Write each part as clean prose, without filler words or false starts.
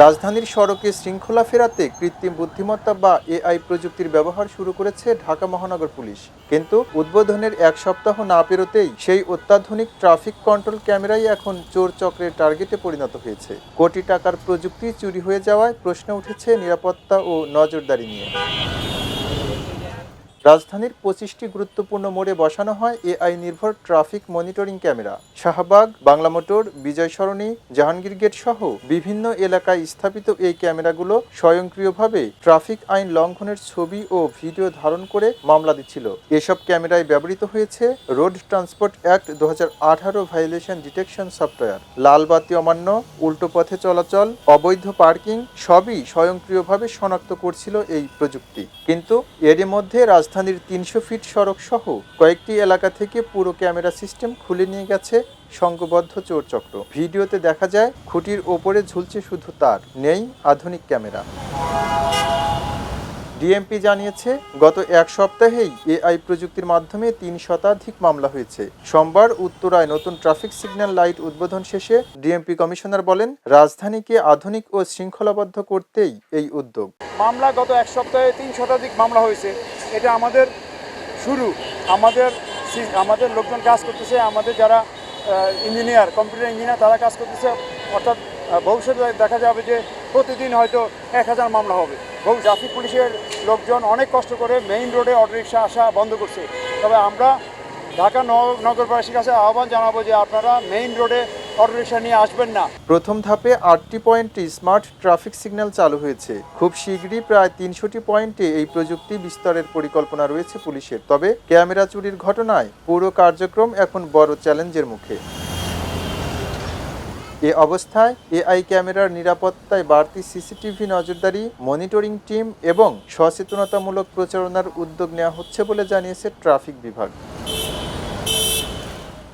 রাজধানীর সড়কে শৃঙ্খলা ফেরাতে কৃত্রিম বুদ্ধিমত্তা বা এআই প্রযুক্তির ব্যবহার শুরু করেছে ঢাকা মহানগর পুলিশ। কিন্তু উদ্বোধনের এক সপ্তাহ না পেরোতেই সেই অত্যাধুনিক ট্রাফিক কন্ট্রোল ক্যামেরাই এখন চোর চক্রের টার্গেটে পরিণত হয়েছে। কোটি টাকার প্রযুক্তি চুরি হয়ে যাওয়ায় প্রশ্ন উঠেছে নিরাপত্তা ও নজরদারি নিয়ে। রাজধানীর 25টি গুরুত্বপূর্ণ মোড়ে বসানো হয় এআই নির্ভর traffic monitoring camera. Shahbagh, Bangla Motor, Bijoy Sarani, Jahangir Gate সহ বিভিন্ন এলাকায় স্থাপিত এই ক্যামেরাগুলো স্বয়ংক্রিয়ভাবে ট্রাফিক আইন লঙ্ঘনের ছবি ও ভিডিও ধারণ করে মামলা দিচ্ছিল। এসব ক্যামেরায় ব্যবহৃত হয়েছে road transport act 2018 violation detection software. লাল বাতি অমান্য, উল্টো পথে চলাচল, অবৈধ পার্কিং সবই স্বয়ংক্রিয়ভাবে শনাক্ত করছিল এই প্রযুক্তি। কিন্তু এরই মধ্যে রাজধানীর 300 ফিট সড়ক সহ কয়েকটি এলাকা থেকে পুরো ক্যামেরা সিস্টেম খুলে নিয়ে গেছে সংঘবদ্ধ চোরচক্র। ভিডিওতে দেখা যায় খুঁটির ওপরে ঝুলছে শুধু তার, নেই আধুনিক ক্যামেরা। ডিএমপি জানিয়েছে গত এক সপ্তাহেই এআই প্রযুক্তির মাধ্যমে 3 শতাধিক মামলা হয়েছে। সোমবার উত্তরায় নতুন ট্রাফিক সিগন্যাল লাইট উদ্বোধন শেষে ডিএমপি কমিশনার বলেন, রাজধানীকে আধুনিক ও শৃঙ্খলাবদ্ধ করতেই এই উদ্যোগ। মামলা গত এক সপ্তাহে 3 শতাধিক মামলা হয়েছে। এটা আমাদের শুরু। আমাদের লোকজন কাজ করতেছে, আমাদের যারা ইঞ্জিনিয়ার, কম্পিউটার ইঞ্জিনিয়ার তারা কাজ করতেছে। অর্থাৎ ভবিষ্যতে দেখা যাবে যে প্রতিদিন হয়তো 1000 মামলা হবে। ট্রাফিক পুলিশের লোকজন অনেক কষ্ট করে মেইন রোডে অটোরিকশা আসা বন্ধ করছে। তবে আমরা ঢাকা নগরবাসীর কাছে আহ্বান জানাবো যে আপনারা মেইন রোডে অটোরিকশা নিয়ে আসবেন না। প্রথম ধাপে 8টি পয়েন্টে স্মার্ট ট্রাফিক সিগন্যাল চালু হয়েছে। খুব শীঘ্রই প্রায় 300টি পয়েন্টে এই প্রযুক্তি বিস্তারের পরিকল্পনা রয়েছে পুলিশের। তবে ক্যামেরা চুরির ঘটনায় পুরো কার্যক্রম এখন বড় চ্যালেঞ্জের মুখে। এ অবস্থায় এআই ক্যামেরার নিরাপত্তায় বাড়তি সিসিটিভি নজরদারি, মনিটরিং টিম এবং সচেতনতামূলক প্রচারণার উদ্যোগ নেওয়া হচ্ছে বলে জানিয়েছে ট্রাফিক বিভাগ।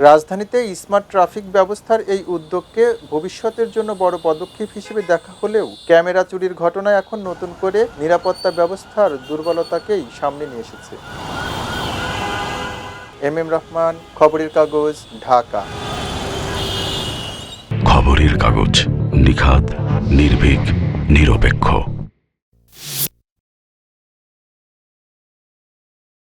রাজধানীতে স্মার্ট ট্রাফিক ব্যবস্থার এই উদ্যোগকে ভবিষ্যতের জন্য বড় পদক্ষেপ হিসেবে দেখা হলেও ক্যামেরা চুরির ঘটনায় এখন নতুন করে নিরাপত্তা ব্যবস্থার দুর্বলতাকেই সামনে নিয়ে এসেছে। এম রহমান, খবরের কাগজ, ঢাকা। খবরের কাগজ, নিখাত, নির্ভীক, নিরপেক্ষ।